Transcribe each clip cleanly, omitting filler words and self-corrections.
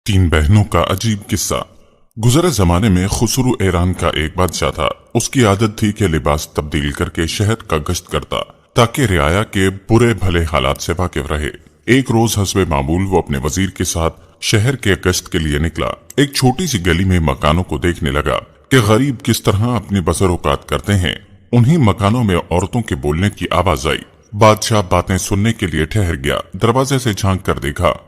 तीन बहनों का अजीब किस्सा। गुज़रे जमाने में खुसरू ईरान का एक बादशाह था। उसकी आदत थी कि लिबास तब्दील करके शहर का गश्त करता ताकि रियाया के बुरे भले हालात से वाकिफ रहे। एक रोज हस्बे मामूल वो अपने वजीर के साथ शहर के गश्त के लिए निकला। एक छोटी सी गली में मकानों को देखने लगा कि गरीब किस तरह अपनी बसर-औकात करते हैं। उन्हीं मकानों में औरतों के बोलने की आवाज आई। बादशाह बातें सुनने के लिए ठहर गया। दरवाजे से झांक कर देखा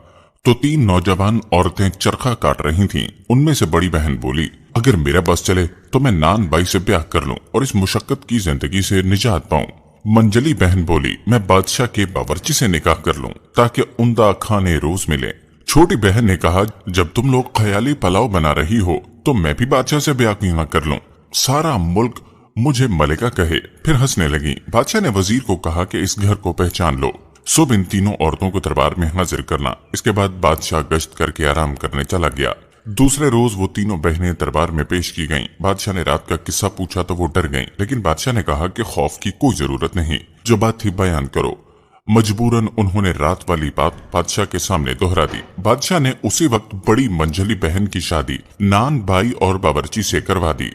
तो तीन नौजवान औरतें चरखा काट रही थीं। उनमें से बड़ी बहन बोली, अगर मेरा बस चले तो मैं नान बाई से ब्याह कर लूं और इस मुशक्कत की जिंदगी से निजात पाऊं। मंजली बहन बोली, मैं बादशाह के बावर्ची से निकाह कर लूं ताकि उम्दा खाने रोज मिले। छोटी बहन ने कहा, जब तुम लोग ख्याली पलाव बना रही हो तो मैं भी बादशाह से ब्याह क्यों न कर लूं, सारा मुल्क मुझे मलिका कहे। फिर हंसने लगी। बादशाह ने वजीर को कहा कि इस घर को पहचान लो, सुबह इन तीनों औरतों को दरबार में हाजिर करना। इसके बाद बादशाह गश्त करके आराम करने चला गया। दूसरे रोज वो तीनों बहनें दरबार में पेश की गईं। बादशाह ने रात का किस्सा पूछा तो वो डर गईं, लेकिन बादशाह ने कहा कि खौफ की कोई जरूरत नहीं, जो बात थी बयान करो। मजबूरन उन्होंने रात वाली बात बादशाह के सामने दोहरा दी। बादशाह ने उसी वक्त बड़ी मंजली बहन की शादी नान बाई और बावर्ची से करवा दी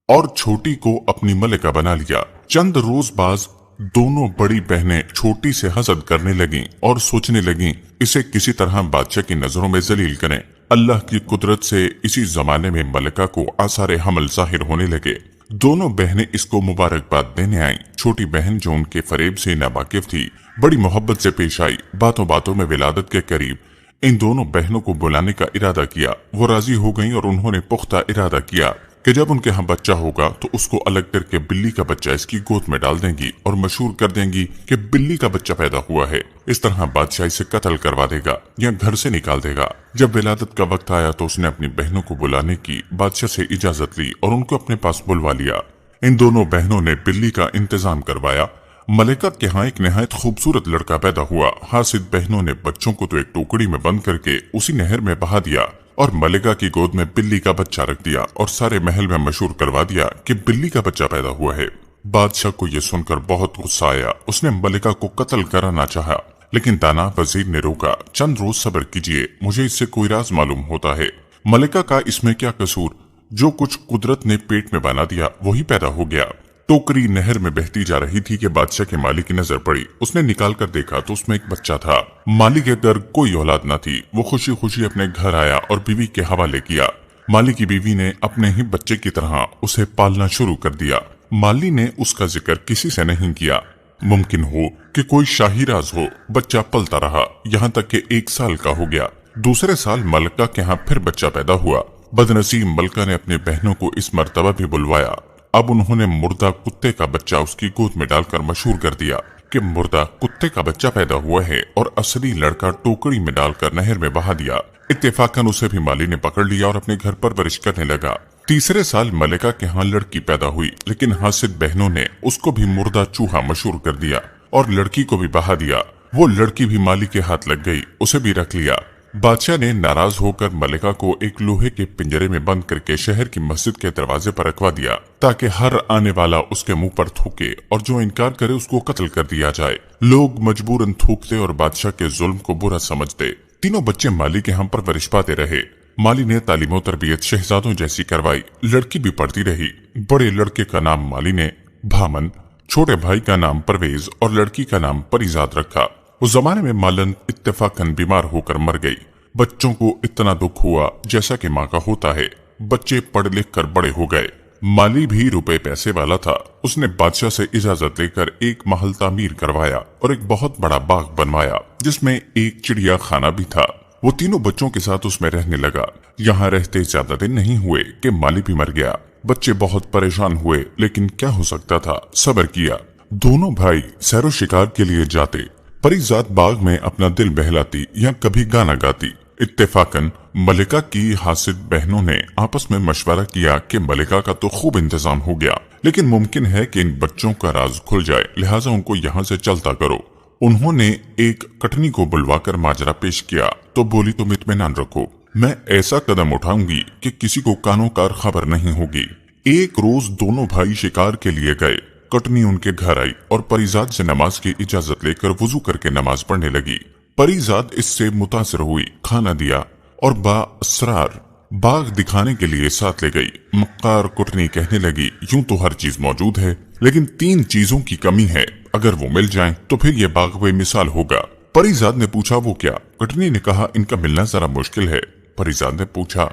और छोटी को अपनी मलिका बना लिया। चंद रोज बाद दोनों बड़ी बहनें छोटी से हसद करने लगीं और सोचने लगीं इसे किसी तरह बादशाह की नजरों में जलील करें। अल्लाह की कुदरत से इसी जमाने में मलिका को आसारे हमल जाहिर होने लगे। दोनों बहनें इसको मुबारकबाद देने आईं। छोटी बहन जो उनके फरेब से नावाकिफ थी, बड़ी मोहब्बत से पेश आई। बातों बातों में विलादत के करीब इन दोनों बहनों को बुलाने का इरादा किया। वो राजी हो गईं और उन्होंने पुख्ता इरादा किया कि जब उनके यहाँ बच्चा होगा तो उसको अलग करके बिल्ली का बच्चा इसकी गोद में डाल देंगी और मशहूर कर देंगी कि बिल्ली का बच्चा पैदा हुआ है। इस तरह बादशाह इसे कत्ल करवा देगा या घर से निकाल देगा। जब विलादत का वक्त आया तो उसने अपनी बहनों को बुलाने की बादशाह से इजाजत ली और उनको अपने पास बुलवा लिया। इन दोनों बहनों ने बिल्ली का इंतजाम करवाया। मलिका के यहाँ एक निहायत खूबसूरत लड़का पैदा हुआ। हासिद बहनों ने बच्चों को तो एक टोकरी में बंद करके उसी नहर में बहा दिया और मलिका की गोद में बिल्ली का बच्चा रख दिया और सारे महल में मशहूर करवा दिया कि बिल्ली का बच्चा पैदा हुआ है। बादशाह को यह सुनकर बहुत गुस्सा आया। उसने मलिका को कत्ल कराना चाहा, लेकिन दाना वजीर ने रोका। चंद रोज सब्र कीजिए, मुझे इससे कोई राज मालूम होता है। मलिका का इसमें क्या कसूर, जो कुछ कुदरत ने पेट में बना दिया वही पैदा हो गया। टोकरी नहर में बहती जा रही थी कि बादशाह के माली की नजर पड़ी। उसने निकाल कर देखा तो उसमें एक बच्चा था। माली के घर कोई औलाद न थी। वो खुशी खुशी अपने घर आया और बीवी के हवाले किया। माली की बीवी ने अपने ही बच्चे की तरह उसे पालना शुरू कर दिया। माली ने उसका जिक्र किसी से नहीं किया। मुमकिन हो कि कोई शाही राज हो। बच्चा पलता रहा, यहाँ तक कि 1 साल का हो गया। दूसरे साल मलिका के यहाँ फिर बच्चा पैदा हुआ। बदनसीब मलिका ने अपने बहनों को इस मर्तबा भी बुलवाया। अब उन्होंने मुर्दा कुत्ते का बच्चा उसकी गोद में डालकर मशहूर कर दिया कि मुर्दा कुत्ते का बच्चा पैदा हुआ है और असली लड़का टोकरी में डालकर नहर में बहा दिया। इत्तेफाकन उसे भी माली ने पकड़ लिया और अपने घर पर परवरिश करने लगा। तीसरे साल मलिका के यहाँ लड़की पैदा हुई, लेकिन हासिद बहनों ने उसको भी मुर्दा चूहा मशहूर कर दिया और लड़की को भी बहा दिया। वो लड़की भी माली के हाथ लग गई, उसे भी रख लिया। बादशाह ने नाराज होकर मलिका को एक लोहे के पिंजरे में बंद करके शहर की मस्जिद के दरवाजे पर रखवा दिया ताकि हर आने वाला उसके मुंह पर थूके और जो इनकार करे उसको कत्ल कर दिया जाए। लोग मजबूरन थूकते और बादशाह के जुल्म को बुरा समझते। तीनों बच्चे माली के यहाँ परवरिश पाते रहे। माली ने तालीम तरबियत शहजादों जैसी करवाई। लड़की भी पढ़ती रही। बड़े लड़के का नाम माली ने भामन, छोटे भाई का नाम परवेज और लड़की का नाम परिजाद रखा। उस जमाने में मालन इत्तेफाकन बीमार होकर मर गई। बच्चों को इतना दुख हुआ जैसा कि माँ का होता है। बच्चे पढ़ लिख कर बड़े हो गए। माली भी रुपए पैसे वाला था। उसने बादशाह से इजाजत लेकर एक महल तामीर करवाया और एक बहुत बड़ा बाग बनवाया जिसमें एक चिड़िया खाना भी था। वो तीनों बच्चों के साथ उसमें रहने लगा। यहाँ रहते ज्यादा दिन नहीं हुए कि माली भी मर गया। बच्चे बहुत परेशान हुए, लेकिन क्या हो सकता था, सब्र किया। दोनों भाई सैरो शिकार के लिए जाते। परिजात बाग में अपना दिल बहलाती या कभी गाना गाती। इत्तेफाकन मलिका की हासिद बहनों ने आपस में मशवरा किया कि मलिका का तो खूब इंतजाम हो गया, लेकिन मुमकिन है कि इन बच्चों का राज खुल जाए, लिहाजा उनको यहाँ से चलता करो। उन्होंने एक कटनी को बुलवाकर माजरा पेश किया तो बोली, तुम इत्मीनान रखो, मैं ऐसा कदम उठाऊंगी कि किसी को कानो कार खबर नहीं होगी। एक रोज दोनों भाई शिकार के लिए गए। कटनी उनके घर आई और परिजाद से नमाज की इजाजत लेकर वुजू करके नमाज पढ़ने लगी। परिजाद इससे मुतासिर हुई, खाना दिया। और बाअसरार बाग दिखाने के लिए साथ ले गई। मक्कार कुटनी कहने लगी, यूं तो हर चीज मौजूद है, लेकिन 3 चीजों की कमी है। अगर वो मिल जाएं तो फिर ये बाग बेमिसाल होगा। परीजाद ने पूछा, वो क्या? कुटनी ने कहा, इनका मिलना जरा मुश्किल है। परीजाद ने पूछा,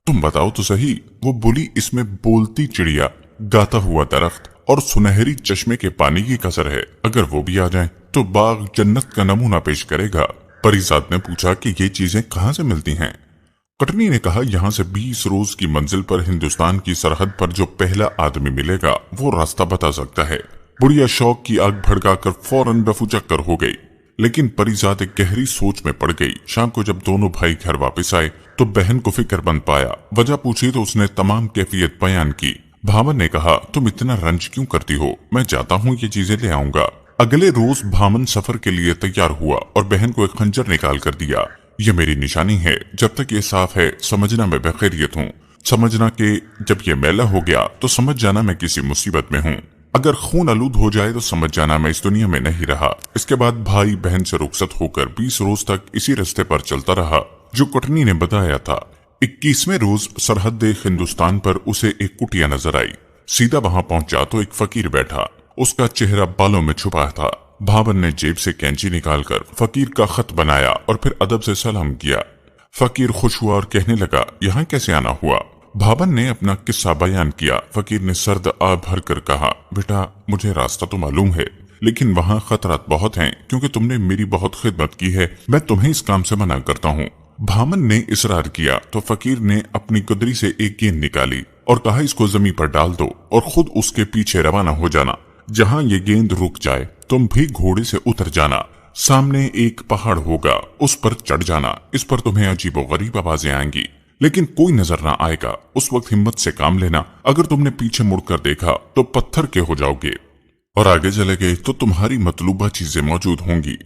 तुम बताओ तो सही। वो बोली, इसमें बोलती चिड़िया, गाता हुआ दरख्त और सुनहरी चश्मे के पानी की कसर है। अगर वो भी आ जाएं तो बाग जन्नत का नमूना पेश करेगा। परीजाद ने पूछा कि ये चीजें कहाँ से मिलती हैं? कटनी ने कहा, यहाँ से 20 रोज की मंजिल पर हिंदुस्तान की सरहद पर जो पहला आदमी मिलेगा वो रास्ता बता सकता है। बुढ़िया शौक की आग भड़काकर फौरन बेफुचक्कर हो गई, लेकिन परीजाद एक गहरी सोच में पड़ गई। शाम को जब दोनों भाई घर वापस आए तो बहन को फिक्रमंद पाया। वजह पूछी तो उसने तमाम कैफियत बयान की। भामन ने कहा, तुम इतना रंज क्यों करती हो? मैं जाता हूँ, ये चीजें ले आऊंगा। अगले रोज भामन सफर के लिए तैयार हुआ और बहन को एक खंजर निकाल कर दिया। ये मेरी निशानी है, जब तक ये साफ है समझना मैं बखैरियत हूँ, समझना कि जब ये मैला हो गया तो समझ जाना मैं किसी मुसीबत में हूँ, अगर खून आलूद हो जाए तो समझ जाना मैं इस दुनिया में नहीं रहा। इसके बाद भाई बहन से रुखसत होकर 20 रोज तक इसी रास्ते पर चलता रहा जो कटनी ने बताया था। 21वें रोज सरहद हिंदुस्तान पर उसे एक कुटिया नजर आई। सीधा वहां पहुंचा तो एक फकीर बैठा, उसका चेहरा बालों में छुपा था। भावन ने जेब से कैंची निकालकर फकीर का खत बनाया और फिर अदब से सलाम किया। फकीर खुश हुआ और कहने लगा, यहाँ कैसे आना हुआ? भावन ने अपना किस्सा बयान किया। फकीर ने सर्द आ भर कर कहा, बेटा मुझे रास्ता तो मालूम है, लेकिन वहाँ खतरात बहुत हैं, क्योंकि तुमने मेरी बहुत खिदमत की है, मैं तुम्हें इस काम से मना करता हूँ। भामन ने इसरार किया तो फकीर ने अपनी कुदरी से एक गेंद निकाली और कहा, इसको जमीन पर डाल दो और खुद उसके पीछे रवाना हो जाना। जहाँ ये गेंद रुक जाए तुम भी घोड़े से उतर जाना। सामने एक पहाड़ होगा, उस पर चढ़ जाना। इस पर तुम्हें अजीबोगरीब आवाजें आएंगी, लेकिन कोई नजर ना आएगा। उस वक्त हिम्मत से काम लेना। अगर तुमने पीछे मुड़कर देखा तो पत्थर के हो जाओगे, और आगे चले गए तो तुम्हारी मतलूबा चीजें मौजूद होंगी।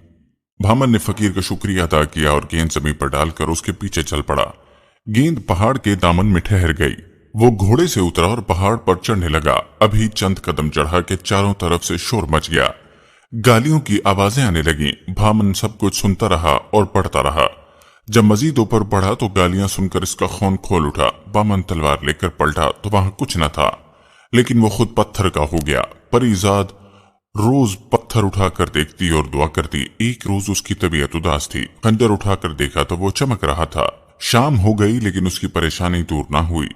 भामन ने फकीर का शुक्रिया अदा किया और गेंद जमीन पर डालकर उसके पीछे चल पड़ा। गेंद पहाड़ के दामन में ठहर गई। वो घोड़े से उतरा और पहाड़ पर चढ़ने लगा। अभी चंद कदम चढ़ा के चारों तरफ से शोर मच गया, गालियों की आवाजें आने लगी। भामन सब कुछ सुनता रहा और पढ़ता रहा। जब मजीद ऊपर बढ़ा तो गालियां सुनकर इसका खून खोल उठा। भामन तलवार लेकर पलटा तो वहां कुछ न था, लेकिन वो खुद पत्थर का हो गया। परीजाद रोज पत्थर उठाकर देखती और दुआ करती। एक रोज उसकी तबीयत उदास थी। खंजर उठाकर देखा तो वो चमक रहा था। शाम हो गई लेकिन उसकी परेशानी दूर ना हुई।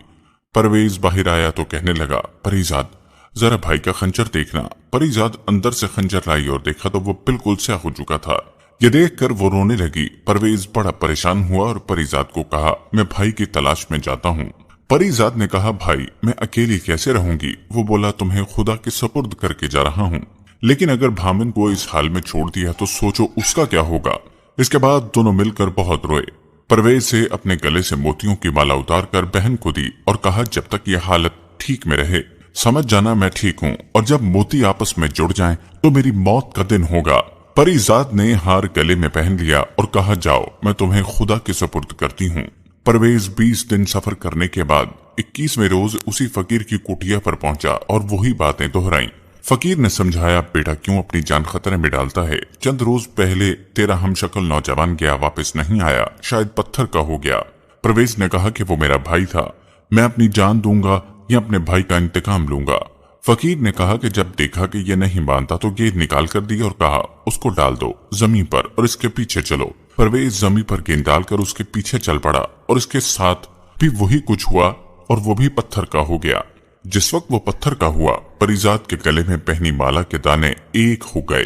परवेज बाहर आया तो कहने लगा, परीजाद जरा भाई का खंजर देखना। परीजाद अंदर से खंजर लाई और देखा तो वो बिल्कुल स्याह हो चुका था। ये देखकर वो रोने लगी। परवेज बड़ा परेशान हुआ और परीजाद को कहा, मैं भाई की तलाश में जाता हूँ। परीजाद ने कहा, भाई मैं अकेली कैसे रहूंगी? वो बोला, तुम्हें खुदा के सपुर्द करके जा रहा हूँ, लेकिन अगर भामन को इस हाल में छोड़ दिया तो सोचो उसका क्या होगा। इसके बाद दोनों मिलकर बहुत रोए। परवेज से अपने गले से मोतियों की माला उतारकर बहन को दी और कहा, जब तक ये हालत ठीक में रहे समझ जाना मैं ठीक हूँ, और जब मोती आपस में जुड़ जाएं तो मेरी मौत का दिन होगा। परीजाद ने हार गले में पहन लिया और कहा, जाओ मैं तुम्हें खुदा के सपुर्द करती हूँ। परवेज 20 दिन सफर करने के बाद 21वें रोज उसी फकीर की कुटिया पर पहुंचा और वही बातें दोहराई। फकीर ने समझाया, बेटा क्यों अपनी जान खतरे में डालता है? चंद रोज पहले तेरा हमशक्ल नौजवान गया, वापस नहीं आया, शायद पत्थर का हो गया। परवेज ने कहा कि वो मेरा भाई था, मैं अपनी जान दूंगा या अपने भाई का इंतकाम लूंगा। फकीर ने कहा कि जब देखा कि ये नहीं मानता तो गेंद निकाल कर दी और कहा, उसको डाल दो जमीन पर और इसके पीछे चलो। परवेज जमीन पर गेंद डालकर उसके पीछे चल पड़ा और इसके साथ भी वही कुछ हुआ और वो भी पत्थर का हो गया। जिस वक्त वो पत्थर का हुआ, परीजाद के गले में पहनी माला के दाने एक हो गए,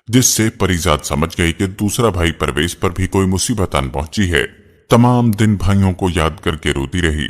जिससे परीजाद समझ गई कि दूसरा भाई परवेज पर भी कोई मुसीबत आन पहुंची है। तमाम दिन भाइयों को याद करके रोती रही।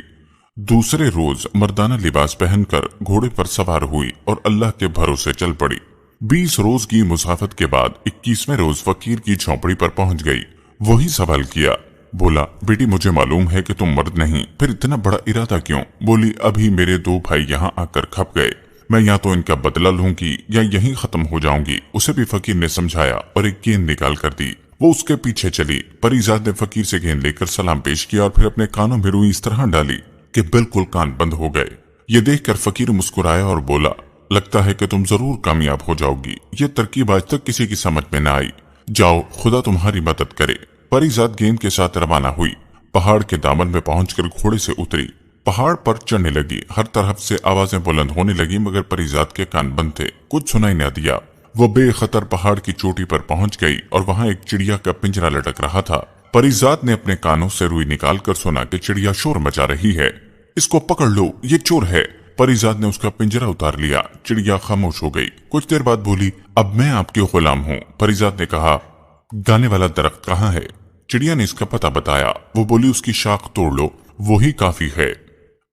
दूसरे रोज मर्दाना लिबास पहनकर घोड़े पर सवार हुई और अल्लाह के भरोसे चल पड़ी। 20 रोज की मुसाफत के बाद 21वें रोज फकीर की झोंपड़ी पर पहुंच गई। वही सवाल किया। बोला, बेटी मुझे मालूम है कि तुम मर्द नहीं, फिर इतना बड़ा इरादा क्यों? बोली, अभी मेरे 2 भाई यहाँ आकर खप गए, मैं या तो इनका बदला लूंगी या यहीं खत्म हो जाऊंगी। उसे भी फकीर ने समझाया और एक गेंद निकाल कर दी। वो उसके पीछे चली। परीजाद ने फकीर से गेंद लेकर सलाम पेश किया और फिर अपने कानों में रुई इस तरह डाली कि बिल्कुल कान बंद हो गए। ये देखकर फकीर मुस्कुराया और बोला, लगता है कि तुम जरूर कामयाब हो जाओगी। ये तरकीब आज तक किसी की समझ में न आई। जाओ, खुदा तुम्हारी मदद करे। परीजाद गेंद के साथ रवाना हुई। पहाड़ के दामन में पहुंचकर घोड़े से उतरी। पहाड़ पर चढ़ने लगी। हर तरफ से आवाजें बुलंद होने लगी, मगर परिजात के कान बंद थे, कुछ सुनाई न दिया। वो बेखतर पहाड़ की चोटी पर पहुंच गई और वहां एक चिड़िया का पिंजरा लटक रहा था। परिजात ने अपने कानों से रुई निकालकर सुना कि चिड़िया शोर मचा रही है। इसको पकड़ लो, ये चोर है। परिजात ने उसका पिंजरा उतार लिया। चिड़िया खामोश हो गई। कुछ देर बाद बोली, अब मैं आपकी गुलाम हूँ। परिजात ने कहा, गाने वाला दरख्त कहाँ है? चिड़िया ने इसका पता बताया। वो बोली, उसकी शाख तोड़ लो, वही काफी है।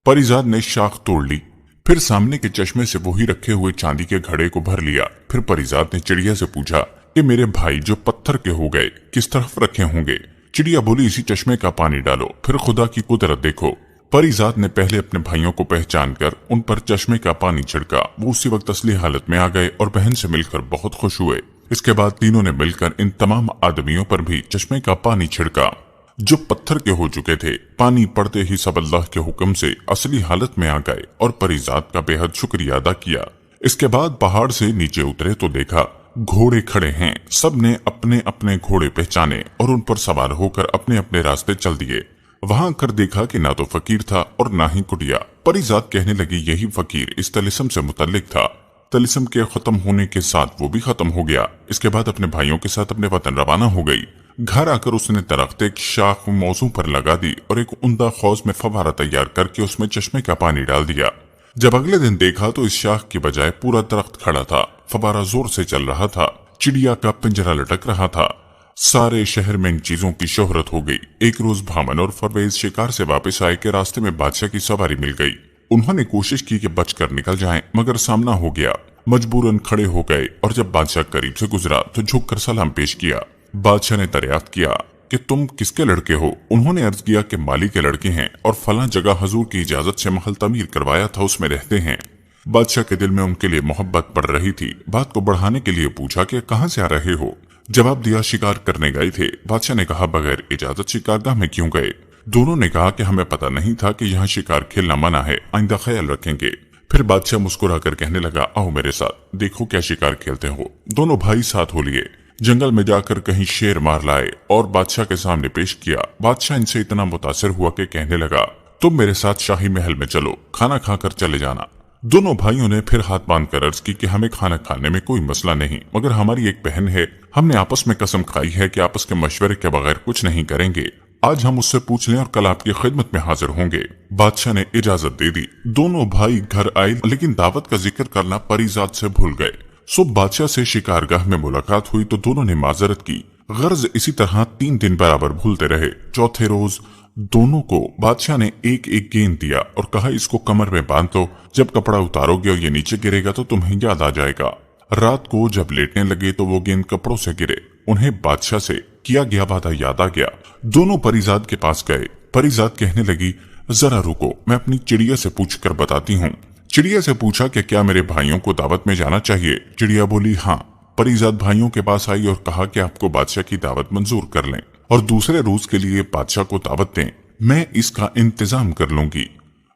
परिजात ने शाख तोड़ ली, फिर सामने के चश्मे से वही रखे हुए चांदी के घड़े को भर लिया। फिर परिजात ने चिड़िया से पूछा कि मेरे भाई जो पत्थर के हो गए किस तरफ रखे होंगे? चिड़िया बोली, इसी चश्मे का पानी डालो, फिर खुदा की कुदरत देखो। परिजात ने पहले अपने भाइयों को पहचान कर उन पर चश्मे का पानी छिड़का। वो उसी वक्त असली हालत में आ गए और बहन से मिलकर बहुत खुश हुए। इसके बाद तीनों ने मिलकर इन तमाम आदमियों पर भी चश्मे का पानी छिड़का जो पत्थर के हो चुके थे। पानी पड़ते ही सब अल्लाह के हुक्म से असली हालत में आ गए और परिजात का बेहद शुक्रिया अदा किया। इसके बाद पहाड़ से नीचे उतरे तो देखा घोड़े खड़े हैं। सब ने अपने अपने घोड़े पहचाने और उन पर सवार होकर अपने अपने रास्ते चल दिए। वहां कर देखा कि ना तो फकीर था और ना ही कुटिया। परिजात कहने लगी, यही फकीर इस तलिस्म से मुतल्लिक था। तलिस्म के खत्म होने के साथ वो भी खत्म हो गया। इसके बाद अपने भाइयों के साथ अपने वतन रवाना हो गई। घर आकर उसने दरख्त एक शाख मौजू पर लगा दी और एक उम्दा खौज में फवारा तैयार करके उसमें चश्मे का पानी डाल दिया। जब अगले दिन देखा तो इस शाख की बजाय पूरा दरख्त खड़ा था। फवारा जोर से चल रहा था। चिड़िया का पिंजरा लटक रहा था। सारे शहर में इन चीजों की शोहरत हो गई। एक रोज भामन और परवेज शिकार से वापस आए कि रास्ते में बादशाह की सवारी मिल गई। उन्होंने कोशिश की कि बचकर निकल जाएं, मगर सामना हो गया। मजबूरन खड़े हो गए और जब बादशाह करीब से गुजरा तो झुककर सलाम पेश किया। बादशाह ने दरियाफ्त किया कि तुम किसके लड़के हो? उन्होंने अर्ज किया कि माली के लड़के हैं और फलां जगह हजूर की इजाजत से महल तमीर करवाया था, उसमें रहते हैं। बादशाह के दिल में उनके लिए मोहब्बत बढ़ रही थी। बात को बढ़ाने के लिए पूछा कि कहाँ से आ रहे हो? जवाब दिया, शिकार करने गए थे। बादशाह ने कहा, बगैर इजाजत शिकारगाह में क्यों गए? दोनों ने कहा कि हमें पता नहीं था कि यहाँ शिकार खेलना मना है, आइंदा ख्याल रखेंगे। फिर बादशाह मुस्कुराकर कहने लगा, आओ मेरे साथ, देखो क्या शिकार खेलते हो। दोनों भाई साथ हो लिए। जंगल में जाकर कहीं शेर मार लाए और बादशाह के सामने पेश किया। बादशाह इनसे इतना मुतासिर हुआ कि कहने लगा, तुम मेरे साथ शाही महल में चलो, खाना खाकर चले जाना। दोनों भाइयों ने फिर हाथ बांधकर अर्ज की कि हमें खाना खाने में कोई मसला नहीं, मगर हमारी एक बहन है, हमने आपस में कसम खाई है कि आपस के मशवरे के बगैर कुछ नहीं करेंगे। आज हम उससे पूछ लें और कल आपकी खिदमत में हाजिर होंगे। बादशाह ने इजाजत दे दी। दोनों भाई घर आए, लेकिन दावत का जिक्र करना परिजात से भूल गए। सुबह बादशाह से शिकारगाह में मुलाकात हुई तो दोनों ने माजरत की। गर्ज इसी तरह 3 दिन बराबर भूलते रहे। चौथे रोज दोनों को बादशाह ने एक एक गेंद दिया और कहा, इसको कमर में बांध लो, जब कपड़ा उतारोगे और ये नीचे गिरेगा तो तुम्हें याद आ जाएगा। रात को जब लेटने लगे तो वो गेंद कपड़ों से गिरे। उन्हें बादशाह से किया गया वादा याद आ गया। दोनों परिजात के पास गए। परिजात कहने लगी, जरा रुको, मैं अपनी चिड़िया से पूछ कर बताती हूँ। चिड़िया से पूछा कि क्या मेरे भाइयों को दावत में जाना चाहिए? चिड़िया बोली, हाँ। परिजात भाइयों के पास आई और कहा कि आपको बादशाह की दावत मंजूर कर लें और दूसरे रोज के लिए बादशाह को दावत दें, मैं इसका इंतजाम कर लूंगी।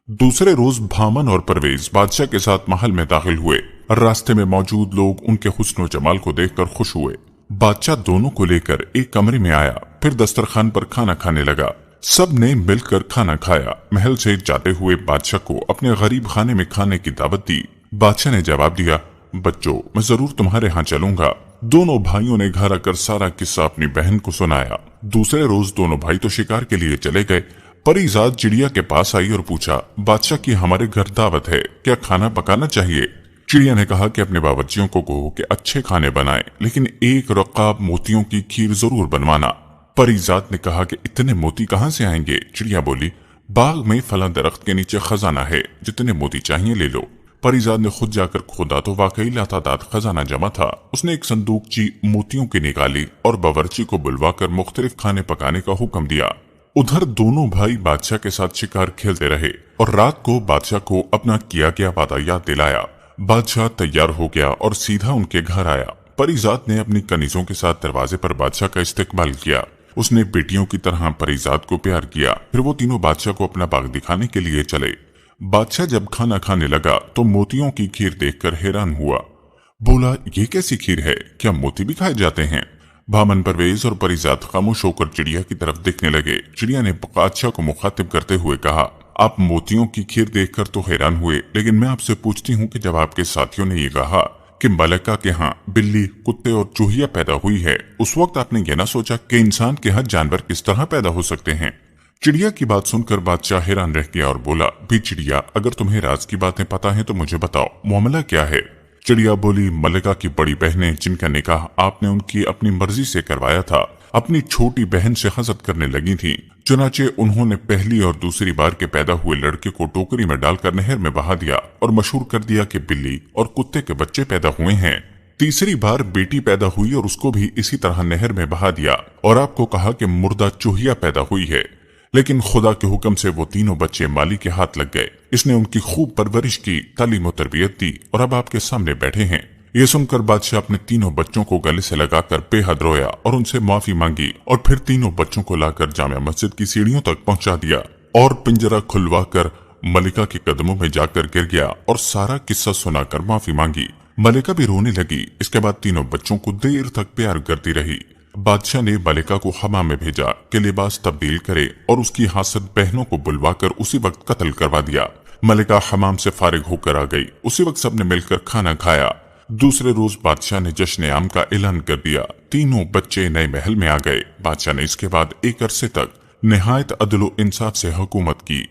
दूसरे रोज भामन और परवेज बादशाह के साथ महल में दाखिल हुए। रास्ते में मौजूद लोग उनके हुस्न जमाल को देखकर खुश हुए। बादशाह दोनों को लेकर एक कमरे में आया, फिर दस्तरखान पर खाना खाने लगा। सब ने मिलकर खाना खाया। महल से जाते हुए बादशाह को अपने गरीब खाने में खाने की दावत दी। बादशाह ने जवाब दिया, बच्चों, मैं जरूर तुम्हारे यहाँ चलूंगा। दोनों भाइयों ने घर आकर सारा किस्सा अपनी बहन को सुनाया। दूसरे रोज दोनों भाई तो शिकार के लिए चले गए। परिजात चिड़िया के पास आई और पूछा, बादशाह की हमारे घर दावत है, क्या खाना पकाना चाहिए? चिड़िया ने कहा कि अपने बावर्चियों को कहो कि अच्छे खाने बनाए, लेकिन एक रकाब मोतियों की खीर जरूर बनवाना। परिजात ने कहा कि इतने मोती कहाँ से आएंगे? चिड़िया बोली, बाग में फला दरख्त के नीचे खजाना है, जितने मोती चाहिए ले लो। परिजात ने खुद जाकर खोदा तो वाकई लातादाद खजाना जमा था। उसने एक संदूकची मोतियों की निकाली और बावर्ची को बुलवाकर मुख्तलिफ खाने पकाने का हुक्म दिया। उधर दोनों भाई बादशाह के साथ शिकार खेलते रहे और रात को बादशाह को अपना किया गया वादा याद दिलाया। बादशाह तैयार हो गया और सीधा उनके घर आया। परिजात ने अपनी कनीजों के साथ दरवाजे पर बादशाह का इस्तकबाल किया। उसने बेटियों की तरह परिजात को प्यार किया। फिर वो तीनों बादशाह को अपना बाग दिखाने के लिए चले। बादशाह जब खाना खाने लगा तो मोतियों की खीर देखकर हैरान हुआ। बोला, ये कैसी खीर है? क्या मोती भी खाए जाते हैं? भामन परवेज और परिजात खामोश होकर चिड़िया की तरफ देखने लगे। चिड़िया ने बादशाह को मुखातिब करते हुए कहा, आप मोतियों की खीर देखकर तो हैरान हुए, लेकिन मैं आपसे पूछती हूँ कि जब आपके साथियों ने ये कहा कि मलिका के यहाँ बिल्ली, कुत्ते और चूहिया पैदा हुई है, उस वक्त आपने ये ना सोचा कि इंसान के यहाँ जानवर किस तरह पैदा हो सकते हैं? चिड़िया की बात सुनकर बादशाह हैरान रह गया और बोला, भी चिड़िया, अगर तुम्हें राज की बातें पता है तो मुझे बताओ, मामला क्या है? चिड़िया बोली, मलिका की बड़ी बहनें जिनका निकाह आपने उनकी अपनी मर्जी से करवाया था, अपनी छोटी बहन से हसद करने लगी थी। चुनाचे उन्होंने पहली और दूसरी बार के पैदा हुए लड़के को टोकरी में डालकर नहर में बहा दिया और मशहूर कर दिया कि बिल्ली और कुत्ते के बच्चे पैदा हुए हैं। तीसरी बार बेटी पैदा हुई और उसको भी इसी तरह नहर में बहा दिया और आपको कहा कि मुर्दा चूहिया पैदा हुई है। लेकिन खुदा के हुक्म से वो तीनों बच्चे माली के हाथ लग गए। इसने उनकी खूब परवरिश की, तालीम और तरबियत दी और अब आपके सामने बैठे हैं। ये सुनकर बादशाह अपने तीनों बच्चों को गले से लगाकर बेहद रोया और उनसे माफी मांगी और फिर तीनों बच्चों को लाकर जामिया मस्जिद की सीढ़ियों तक पहुंचा दिया और पिंजरा खुलवाकर मलिका के कदमों में जाकर गिर गया और सारा किस्सा सुनाकर माफी मांगी। मलिका भी रोने लगी। इसके बाद तीनों बच्चों को देर तक प्यार करती रही। बादशाह ने मलिका को हमाम में भेजा कि लिबास तब्दील करे और उसकी हासद बहनों को बुलवाकर उसी वक्त कत्ल करवा दिया। मलिका हमाम से फारिग होकर आ गई। उसी वक्त सबने मिलकर खाना खाया। दूसरे रोज बादशाह ने जश्न आम का ऐलान कर दिया। तीनों बच्चे नए महल में आ गए। बादशाह ने इसके बाद एक अरसे तक निहायत अदल व इंसाफ से हुकूमत की।